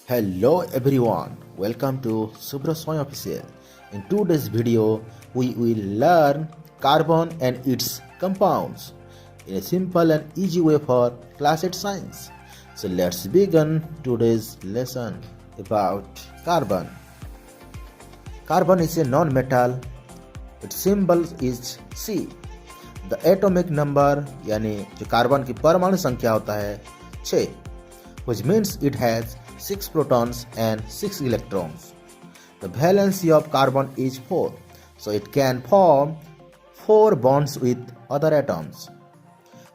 Hello everyone, welcome to Subraswamy Official. In today's video, we will learn carbon and its compounds in a simple and easy way for class 8 science. So let's begin today's lesson about carbon. Carbon is a non-metal. Its symbol is C. The atomic number यानी जो carbon की परमाणु संख्या होता है 6, which means it has 6 protons and 6 electrons. The valency of carbon is 4, so it can form 4 bonds with other atoms.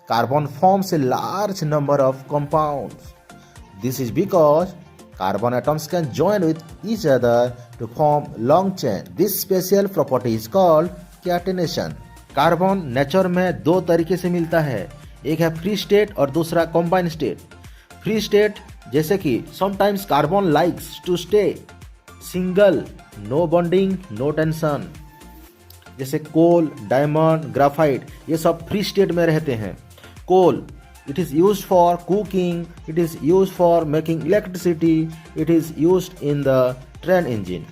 Carbon forms a large number of compounds. This is because carbon atoms can join with each other to form long chain. This special property is called catenation. Carbon nature में दो तरीके से मिलता है, एक है free state और दूसरा कॉम्बाइन स्टेट. फ्री स्टेट जैसे कि sometimes carbon likes to stay single, no bonding, no tension. जैसे कोल, डायमंड, ग्राफाइट, ये सब फ्री स्टेट में रहते हैं. Coal, it is used for cooking, it is used for making electricity, it is used in the train engine.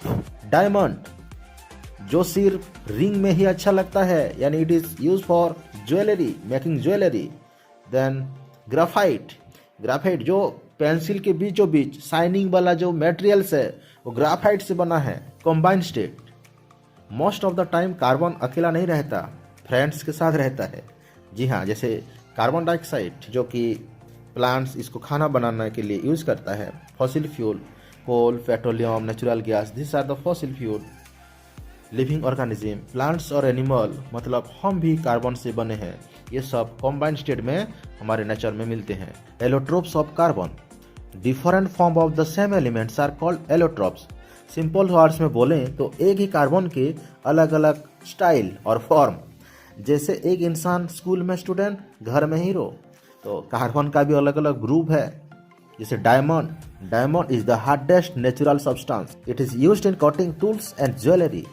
Diamond जो सिर्फ ring में ही अच्छा लगता है, यानी it is used for jewellery, making jewellery. Then graphite, graphite जो pencil के बीचों बीच शाइनिंग वाला जो मटेरियल्स है वो ग्राफाइट से बना है. Combined state, most of the time carbon अकेला नहीं रहता, फ्रेंड्स के साथ रहता है. जी हाँ, जैसे कार्बन डाइऑक्साइड जो कि प्लांट्स इसको खाना बनाने के लिए यूज करता है. Fossil fuel, coal, petroleum, natural gas, this are the fossil fuel. Living organism, plants और एनिमल, मतलब हम भी कार्बन से बने हैं. ये सब कॉम्बाइंड स्टेट में हमारे नेचर में मिलते हैं. Allotropes of carbon, different form of the same elements are called allotropes. Simple words में बोलें तो एक ही कार्बन के अलग अलग स्टाइल और फॉर्म. जैसे एक इंसान स्कूल में स्टूडेंट, घर में हीरो, तो कार्बन का भी अलग अलग ग्रुप है. जैसे diamond, diamond is the hardest natural substance. It is used in cutting tools and jewellery.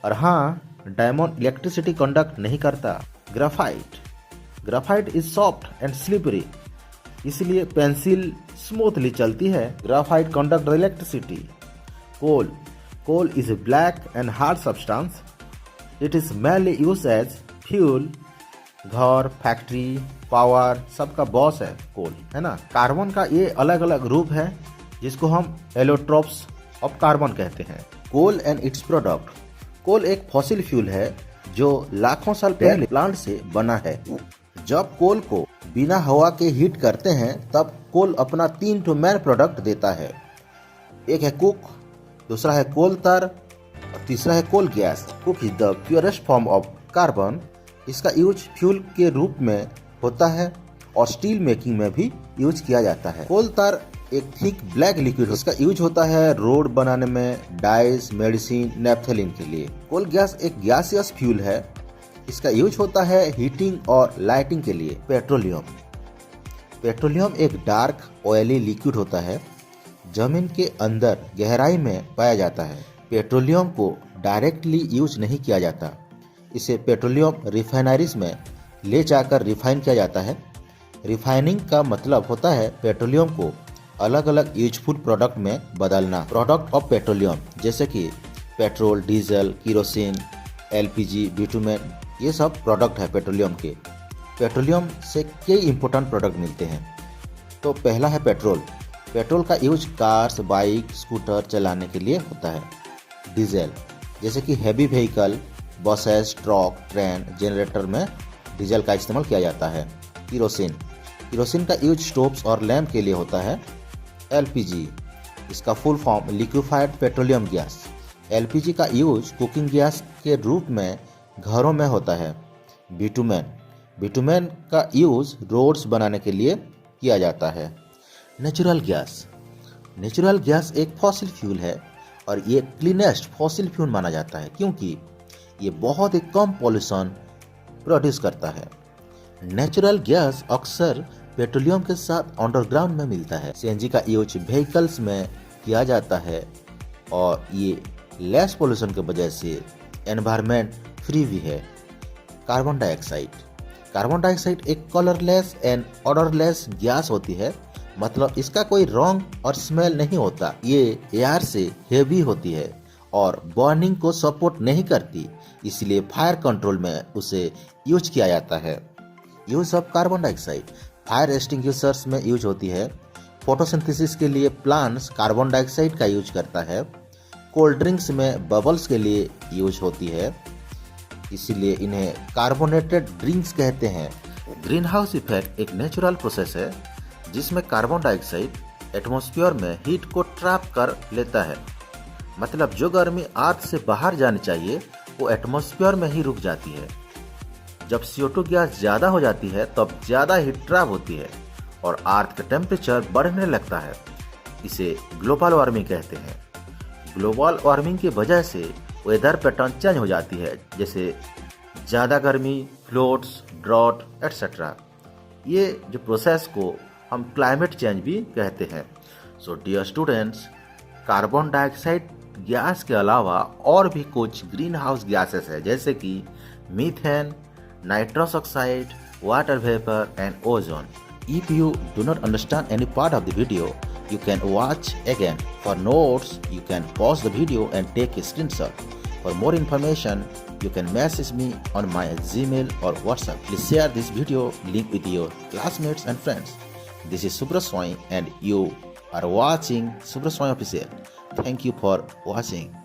और हाँ, डायमंड इलेक्ट्रिसिटी कंडक्ट नहीं करता. Graphite, graphite is soft and slippery, इसलिए पेंसिल स्मूथली चलती है. Graphite conduct electricity. Coal, coal is a black and hard substance. It is mainly use as fuel. घर, factory, power, सबका boss है coal, है ना. कार्बन का ये अलग अलग ग्रुप है जिसको हम एलोट्रोप्स ऑफ कार्बन कहते हैं. कोल एंड इट्स प्रोडक्ट, कोल एक फॉसिल फ्यूल है जो लाखों साल पहले प्लांट से बना है. जब कोल को बिना हवा के हीट करते हैं तब कोल अपना 3 ठो मेन प्रोडक्ट देता है. एक है कुक, दूसरा है कोल तर और तीसरा है coal gas. Coke is the purest form of carbon. इसका यूज फ्यूल के रूप में होता है और स्टील मेकिंग में भी यूज किया जाता है. कोल तर एक थिक ब्लैक लिक्विड, इसका यूज होता है रोड बनाने में, डाइज, मेडिसिन, नेफ्थलीन के लिए. कोल गैस एक गैसियस फ्यूल है, इसका यूज होता है हीटिंग और लाइटिंग के लिए. पेट्रोलियम, पेट्रोलियम एक डार्क ऑयली लिक्विड होता है, जमीन के अंदर गहराई में पाया जाता है. पेट्रोलियम को डायरेक्टली यूज नहीं किया जाता, इसे पेट्रोलियम रिफाइनरीज में ले जाकर रिफाइन किया जाता है. रिफाइनिंग का मतलब होता है पेट्रोलियम को अलग अलग यूजफुल प्रोडक्ट में बदलना. प्रोडक्ट ऑफ पेट्रोलियम जैसे कि petrol, diesel, kerosene, LPG, bitumen, ये सब प्रोडक्ट है पेट्रोलियम के. पेट्रोलियम से कई इंपॉर्टेंट प्रोडक्ट मिलते हैं. तो पहला है पेट्रोल. पेट्रोल का यूज कार्स, बाइक, स्कूटर चलाने के लिए होता है. डीजल जैसे कि heavy vehicle, buses, truck, train, generator में डीजल का इस्तेमाल किया जाता है. किरोसिन, किरोसिन का यूज स्टोव्स और लैंप के लिए होता है. एलपीजी, इसका full form liquefied petroleum gas. LPG का यूज कुकिंग गैस के रूप में घरों में होता है. बिटुमेन, बिटुमेन का यूज रोड्स बनाने के लिए किया जाता है. नेचुरल गैस, नेचुरल गैस एक फॉसिल फ्यूल है और ये क्लीनेस्ट फॉसिल फ्यूल माना जाता है क्योंकि ये बहुत ही कम पॉल्यूशन प्रोड्यूस करता है. नेचुरल गैस अक्सर पेट्रोलियम के साथ अंडरग्राउंड में मिलता है. सीएनजी का यूज व्हीकल्स में किया जाता है और ये लेस पोल्यूशन की वजह से एनवायरनमेंट फ्री भी है. कार्बन डाइऑक्साइड, कार्बन डाइऑक्साइड एक कलरलेस एंड ऑडरलेस गैस होती है मतलब इसका कोई रॉन्ग और स्मेल नहीं होता। ये एयर से हेवी होती है और बर्निंग को सपोर्ट नहीं करती, इसलिए फायर कंट्रोल में उसे यूज किया जाता है। Use of carbon dioxide fire extinguishers में यूज होती है। फोटोसिंथेसिस के लिए प्लांट्स कार्बन डाइऑक्साइड का यूज करता है। कोल्ड ड्रिंक्स में बबल्स के लिए यूज होती है, इसीलिए इन्हें कार्बोनेटेड ड्रिंक्स कहते हैं। ग्रीन हाउस इफेक्ट एक नेचुरल प्रोसेस है जिसमें कार्बन डाइऑक्साइड एटमॉस्फेयर में हीट को ट्रैप कर लेता है। मतलब जो गर्मी अर्थ से बाहर जानी चाहिए वो एटमॉस्फेयर में ही रुक जाती है। जब CO2 गैस ज़्यादा हो जाती है तब ज़्यादा हीट ट्रैप होती है और अर्थ का टेम्परेचर बढ़ने लगता है। इसे ग्लोबल वार्मिंग कहते हैं। ग्लोबल वार्मिंग की वजह से वेदर पैटर्न चेंज हो जाती है, जैसे ज़्यादा गर्मी, फ्लोड्स, ड्रॉट एट्सेट्रा। ये जो प्रोसेस को हम क्लाइमेट चेंज भी कहते हैं। So dear students, carbon dioxide gas के अलावा और भी कुछ ग्रीन हाउस गैसेस है, जैसे कि methane, nitrous oxide, water vapour and ozone. If you do not understand any part of the video, you can watch again. For notes, you can pause the video and take a screenshot. For more information, you can message me on my Gmail or WhatsApp. Please share this video link with your classmates and friends. This is Subra Swami and you are watching Subra Swami Official. Thank you for watching.